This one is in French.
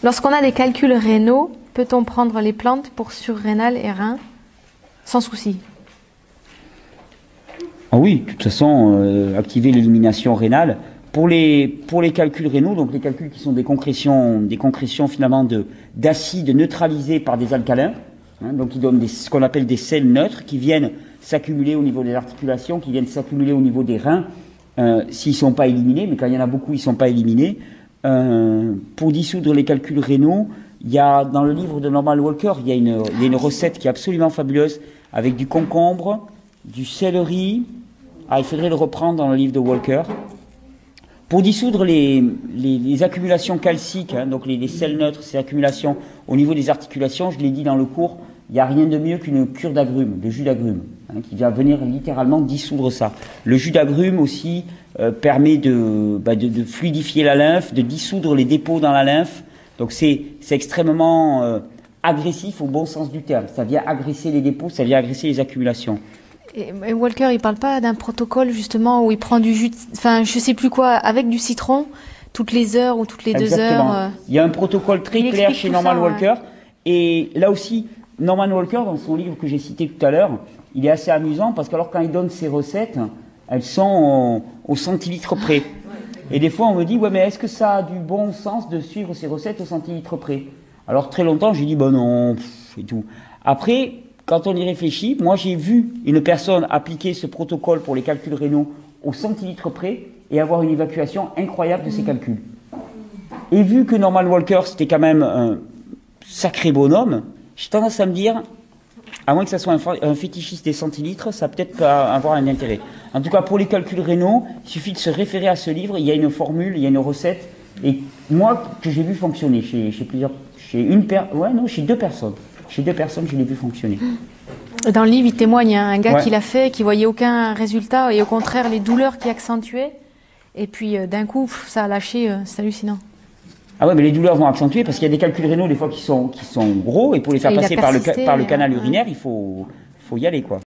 Lorsqu'on a des calculs rénaux, peut-on prendre les plantes pour surrénal et rein sans souci? Ah oui, de toute façon, activer l'élimination rénale. Pour les calculs rénaux, donc les calculs qui sont des concrétions finalement d'acides neutralisés par des alcalins, hein, donc qui donnent ce qu'on appelle des sels neutres, qui viennent s'accumuler au niveau des articulations, qui viennent s'accumuler au niveau des reins, s'ils ne sont pas éliminés, mais quand il y en a beaucoup, ils ne sont pas éliminés. Pour dissoudre les calculs rénaux, il y a dans le livre de Norman Walker, il y a une recette qui est absolument fabuleuse, avec du concombre, du céleri. Ah, il faudrait le reprendre dans le livre de Walker. Pour dissoudre les accumulations calciques, hein, donc les sels neutres, ces accumulations au niveau des articulations, je l'ai dit dans le cours, il n'y a rien de mieux qu'une cure d'agrumes, de jus d'agrumes, hein, qui vient venir littéralement dissoudre ça. Le jus d'agrumes aussi permet de fluidifier la lymphe, de dissoudre les dépôts dans la lymphe. Donc c'est extrêmement agressif au bon sens du terme. Ça vient agresser les dépôts, ça vient agresser les accumulations. Et Walker, il parle pas d'un protocole justement où il prend du jus, enfin je sais plus quoi, avec du citron toutes les heures ou toutes les 2 heures. Il y a un protocole très clair chez Norman Walker. Et là aussi, Norman Walker, dans son livre que j'ai cité tout à l'heure, il est assez amusant parce que alors quand il donne ses recettes, elles sont au centilitre près. Et des fois on me dit, ouais mais est-ce que ça a du bon sens de suivre ces recettes au centilitre près? Alors très longtemps j'ai dit, bah non, et tout. Après, quand on y réfléchit, moi j'ai vu une personne appliquer ce protocole pour les calculs rénaux au centilitre près et avoir une évacuation incroyable de ses calculs. Et vu que Norman Walker c'était quand même un sacré bonhomme, j'ai tendance à me dire, à moins que ça soit un fétichiste des centilitres, ça peut-être pas avoir un intérêt. En tout cas pour les calculs rénaux, il suffit de se référer à ce livre, il y a une formule, il y a une recette, et moi que j'ai vu fonctionner chez deux personnes. Chez 2 personnes, je l'ai vu fonctionner. Dans le livre, il témoigne, hein, un gars qui l'a fait, qui voyait aucun résultat, et au contraire, les douleurs qui accentuaient. Et puis, d'un coup, ça a lâché, c'est hallucinant. Ah ouais, mais les douleurs vont accentuer parce qu'il y a des calculs rénaux, des fois, qui sont gros, et pour les faire passer par le canal urinaire, il faut y aller, quoi.